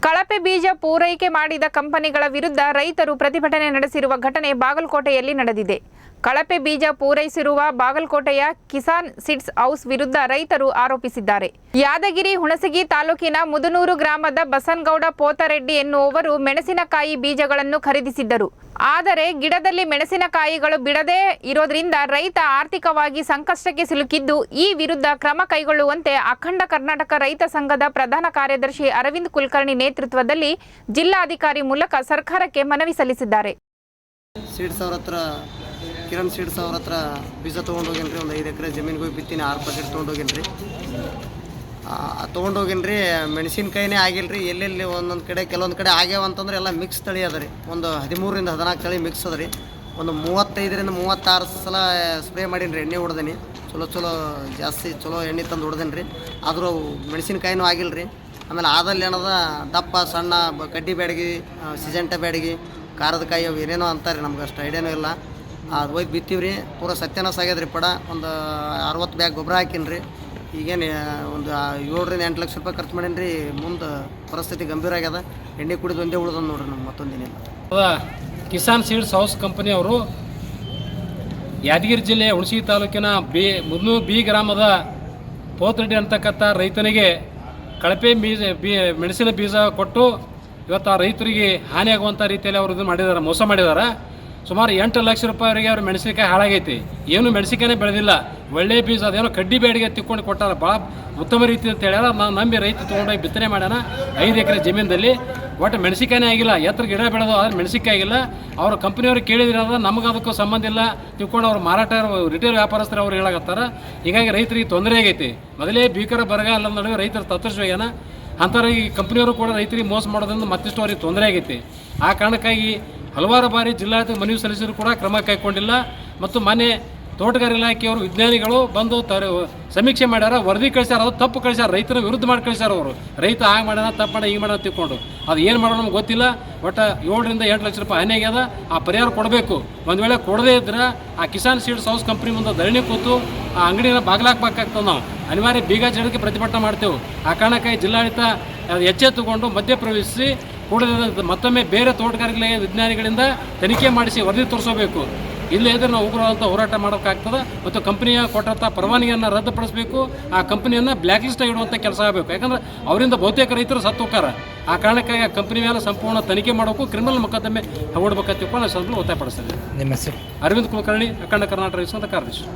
ಕಳಪೆ ಬೀಜ ಪೂರೈಕೆ ಮಾಡಿದ ಕಂಪನಿಗಳ ವಿರುದ್ಧ ರೈತರು ಪ್ರತಿಭಟನೆ ನಡೆಸಿರುವ ಘಟನೆ ಬಾಗಲಕೋಟೆಯಲ್ಲಿ ನಡೆದಿದೆ. ಕಳಪೆ ಬೀಜ ಪೂರೈಸಿರುವ ಬಾಗಲಕೋಟೆಯ ಕಿಸಾನ್ ಸೀಡ್ಸ್ ಹೌಸ್ ವಿರುದ್ಧ ರೈತರು ಆರೋಪಿಸಿದ್ದಾರೆ. ಯಾದಗಿರಿ ಹುಣಸಗಿ ತಾಲೂಕಿನ ಮುದನೂರು ಗ್ರಾಮದ ಬಸನಗೌಡ ಪೋತರೆಡ್ಡಿ ಎನ್ನುವವರು ಮೆಣಸಿನಕಾಯಿ ಬೀಜಗಳನ್ನು ಖರೀದಿಸಿದ್ದರು. ಆದರೆ ಗಿಡದಲ್ಲಿ ಮೆಣಸಿನಕಾಯಿಗಳು ಬಿಡದೇ ಇರೋದ್ರಿಂದ ರೈತ ಆರ್ಥಿಕವಾಗಿ ಸಂಕಷ್ಟಕ್ಕೆ ಸಿಲುಕಿದ್ದು, ಈ ವಿರುದ್ಧ ಕ್ರಮ ಕೈಗೊಳ್ಳುವಂತೆ ಅಖಂಡ ಕರ್ನಾಟಕ ರೈತ ಸಂಘದ ಪ್ರಧಾನ ಕಾರ್ಯದರ್ಶಿ ಅರವಿಂದ್ ಕುಲಕರ್ಣಿ ನೇತೃತ್ವದಲ್ಲಿ ಜಿಲ್ಲಾಧಿಕಾರಿ ಮೂಲಕ ಸರ್ಕಾರಕ್ಕೆ ಮನವಿ ಸಲ್ಲಿಸಿದ್ದಾರೆ. ಕಿರಣ್ ಸೀಡ್ಸ್ ಅವ್ರ ಹತ್ರ ಬೀಜ ತೊಗೊಂಡೋಗೇನ್ರಿ. ಒಂದು 5 ಎಕರೆ ಜಮೀನಿಗೆ ಹೋಗಿ ಬಿತ್ತೀನಿ 6 ಪ್ಯಾಕೆಟ್ ತೊಗೊಂಡೋಗೇನ್ರಿ. ತೊಗೊಂಡೋಗೇನ್ರಿ. ಮೆಣಸಿನ್ಕಾಯಿನೇ ಆಗಿಲ್ರಿ. ಎಲ್ಲೆಲ್ಲಿ ಒಂದೊಂದು ಕಡೆ ಕೆಲವೊಂದು ಕಡೆ ಆಗ್ಯಾವ ಅಂತಂದ್ರೆ ಎಲ್ಲ ಮಿಕ್ಸ್ ತಳಿ ಅದ ರೀ. ಒಂದು 13ರಿಂದ 14 ತಳಿ ಮಿಕ್ಸ್ ಅದ ರೀ. ಒಂದು 35ರಿಂದ 36 ಸಲ ಸ್ಪ್ರೇ ಮಾಡೀನಿ ರೀ. ಎಣ್ಣೆ ಹೊಡೆದೀನಿ. ಚಲೋ ಜಾಸ್ತಿ ಚಲೋ ಎಣ್ಣೆ ತಂದು ಹೊಡೆದೇನಿ ರೀ. ಆದರೂ ಮೆಣಸಿನ್ಕಾಯಿನೂ ಆಗಿಲ್ಲ ರೀ. ಆಮೇಲೆ ಆದಲ್ಲಿ ಏನದ ದಪ್ಪ ಸಣ್ಣ ಕಡ್ಡಿ ಬ್ಯಾಡಗಿ, ಸಿಜೆಂಟ ಬ್ಯಾಡಗಿ, ಖಾರದ ಕಾಯಿ ಅವು ಏನೇನೋ ಅಂತಾರೆ. ನಮ್ಗೆ ಅಷ್ಟು ಐಡಿಯಾನೂ ಇಲ್ಲ. ಅದು ಹೋಗಿ ಬಿತ್ತೀವಿ ರೀ. ಪೂರ ಸತ್ಯನಾಶ ಆಗ್ಯದ ರೀ. ಒಂದು 60 ಬ್ಯಾಗ್ ಗೊಬ್ಬರ ಹಾಕೀನಿ ರೀ. ಈಗೇನು ಒಂದು 7ರಿಂದ 8 ಲಕ್ಷ ರೂಪಾಯಿ ಖರ್ಚು ಮಾಡೀನಿ ರೀ. ಮುಂದೆ ಪರಿಸ್ಥಿತಿ ಗಂಭೀರ ಆಗ್ಯದ. ಎಣ್ಣೆ ಕುಡಿದು ಒಂದೇ ಉಳ್ದ ನೋಡ್ರಿ. ನಮ್ಗೆ ಮತ್ತೊಂದೇನಿಲ್ಲ. ಕಿಸಾನ್ ಸೀಡ್ಸ್ ಹೌಸ್ ಕಂಪನಿಯವರು ಯಾದಗಿರಿ ಜಿಲ್ಲೆಯ ಹುಣಸಗಿ ತಾಲೂಕಿನ ಮುದನೂರು ಬಿ ಗ್ರಾಮದ ಪೋತರೆಡ್ಡಿ ಅಂತಕ್ಕಂಥ ರೈತನಿಗೆ ಕಳಪೆ ಮೆಣಸಿನ ಬೀಜ ಕೊಟ್ಟು ಇವತ್ತು ಆ ರೈತರಿಗೆ ಹಾನಿಯಾಗುವಂಥ ರೀತಿಯಲ್ಲಿ ಅವರು ಇದು ಮಾಡಿದ್ದಾರೆ, ಮೋಸ ಮಾಡಿದ್ದಾರೆ. ಸುಮಾರು 8 ಲಕ್ಷ ರೂಪಾಯಿವರೆಗೆ ಅವ್ರ ಮೆಣಸಿನಕಾಯಿ ಹಾಳಾಗೈತಿ. ಏನು ಮೆಣಸಿನಕಾಯಿನೇ ಬೆಳೆದಿಲ್ಲ. ಒಳ್ಳೆ ಬೀಜ ಅದೇನೋ ಕಡ್ಡಿ ಬ್ಯಾಡಿಗೆ ತಿಕ್ಕೊಂಡು ಕೊಟ್ಟಾರ. ಭಾಳ ಉತ್ತಮ ರೀತಿ ಅಂತ ಹೇಳ್ಯಾರ. ನಾವು ನಂಬಿ ರೈತ ತೊಗೊಂಡೋಗಿ ಬಿತ್ತನೆ ಮಾಡ್ಯಾನ 5 ಎಕರೆ ಜಮೀನಲ್ಲಿ. ಒಟ್ಟು ಮೆಣಸಿನಕಾಯಿನೇ ಆಗಿಲ್ಲ. ಎತ್ತರ ಗಿಡ ಬೆಳೆದು ಆದರೆ ಮೆಣಸಿನಕಾಯಿ ಆಗಿಲ್ಲ. ಅವ್ರ ಕಂಪ್ನಿಯವ್ರಿಗೆ ಕೇಳಿದ್ರೆ ನಮಗೆ ಅದಕ್ಕೂ ಸಂಬಂಧ ಇಲ್ಲ ತಿಳ್ಕೊಂಡು ಅವ್ರು ಮಾರಾಟ ರಿಟೇಲ್ ವ್ಯಾಪಾರಸ್ಥರು ಅವ್ರು ಹೇಳಾಕತ್ತಾರ. ಹೀಗಾಗಿ ರೈತರಿಗೆ ತೊಂದರೆ ಆಗೈತಿ. ಮೊದಲೇ ಭೀಕರ ಬರಗಾಲ ನಡುವೆ ರೈತರ ತತ್ತರಿಸುವಾಗ್ಯಾನ. ಅಂಥವ್ರು ಈ ಕಂಪ್ನಿಯವರು ಕೂಡ ರೈತರಿಗೆ ಮೋಸ ಮಾಡೋದ್ರಿಂದ ಮತ್ತಿಷ್ಟು ಅವ್ರಿಗೆ ತೊಂದರೆ ಆಗೈತಿ. ಆ ಕಾರಣಕ್ಕಾಗಿ ಹಲವಾರು ಬಾರಿ ಜಿಲ್ಲಾಡಳಿತ ಮನವಿ ಸಲ್ಲಿಸಿದ್ರು ಕೂಡ ಕ್ರಮ ಕೈಗೊಂಡಿಲ್ಲ. ಮತ್ತು ಮೊನ್ನೆ ತೋಟಗಾರಿಕೆ ಇಲಾಖೆಯವರು ವಿಜ್ಞಾನಿಗಳು ಬಂದು ಸಮೀಕ್ಷೆ ಮಾಡ್ಯಾರ, ವರದಿ ಕಳಿಸ್ಯಾರ. ಅದು ತಪ್ಪು ಕಳಿಸ್ಯಾರ, ರೈತರ ವಿರುದ್ಧ ಮಾಡಿ ಕಳಿಸ್ಯಾರ. ಅವರು ರೈತ ಹಾಗೆ ಮಾಡ್ಯಾನ, ತಪ್ಪು ಮಾಡ, ಹಿಂಗೆ ಮಾಡ್ಯಾನ ತಿಳ್ಕೊಂಡು ಅದು ಏನು ಮಾಡೋಣ ನಮ್ಗೆ ಗೊತ್ತಿಲ್ಲ. ಒಟ್ಟು 7ರಿಂದ 8 ಲಕ್ಷ ರೂಪಾಯಿ ಹಾನಿ ಆಗ್ಯದ. ಆ ಪರಿಹಾರ ಕೊಡಬೇಕು. ಒಂದು ವೇಳೆ ಕೊಡದೇ ಇದ್ರೆ ಆ ಕಿಸಾನ್ ಸೀಡ್ಸ್ ಹೌಸ್ ಕಂಪ್ನಿ ಮುಂದೆ ಧರಣಿ ಕೂತು ಆ ಅಂಗಡಿನ ಬಾಗಿಲಾಕ್ಬೇಕಾಗ್ತದೆ. ನಾವು ಅನಿವಾರ್ಯ ಬೀಗ ಜಡಕ್ಕೆ ಪ್ರತಿಭಟನೆ ಮಾಡ್ತೇವೆ. ಆ ಕಾರಣಕ್ಕಾಗಿ ಜಿಲ್ಲಾಡಳಿತ ಎಚ್ಚೆತ್ತುಕೊಂಡು ಮಧ್ಯಪ್ರವೇಶಿಸಿ ಕೂಡಲೇ ಮತ್ತೊಮ್ಮೆ ಬೇರೆ ತೋಟಗಾರಿಕೆ ವಿಜ್ಞಾನಿಗಳಿಂದ ತನಿಖೆ ಮಾಡಿಸಿ ವರದಿ ತೋರಿಸಬೇಕು. ಇಲ್ಲೇ ಇದ್ರೆ ನಾವು ಉಗ್ರವಾದಂಥ ಹೋರಾಟ ಮಾಡೋಕ್ಕಾಗ್ತದೆ. ಮತ್ತು ಕಂಪ್ನಿಯ ಕೊಟ್ಟಂಥ ಪರವಾನಗಿಯನ್ನು ರದ್ದುಪಡಿಸಬೇಕು. ಆ ಕಂಪ್ನಿಯನ್ನು ಬ್ಲ್ಯಾಕ್ ಲಿಸ್ಟ್ ಇಡುವಂಥ ಕೆಲಸ ಆಗಬೇಕು. ಯಾಕಂದ್ರೆ ಅವರಿಂದ ಬಹುತೇಕ ರೈತರು ಸತ್ತು ಹೋಗ್ತಾರೆ. ಆ ಕಾರಣಕ್ಕಾಗಿ ಆ ಕಂಪ್ನಿ ಮೇಲೆ ಸಂಪೂರ್ಣ ತನಿಖೆ ಮಾಡಬೇಕು, ಕ್ರಿಮಿನಲ್ ಮೊಕದ್ದಮೆ ಹೂಡಬೇಕಂತ ತಿಳ್ಕೊಂಡು ನಾನು ಸ್ವಲ್ಪ ಒತ್ತಾಯಪಡಿಸ್ತೇನೆ. ನಿಮ್ಮ ಹೆಸರು? ಅರವಿಂದ್ ಕುಲಕರ್ಣಿ, ಅಖಂಡ ಕರ್ನಾಟಕ ರೈತ ಸಂಘದ ಕಾರ್ಯದರ್ಶಿ.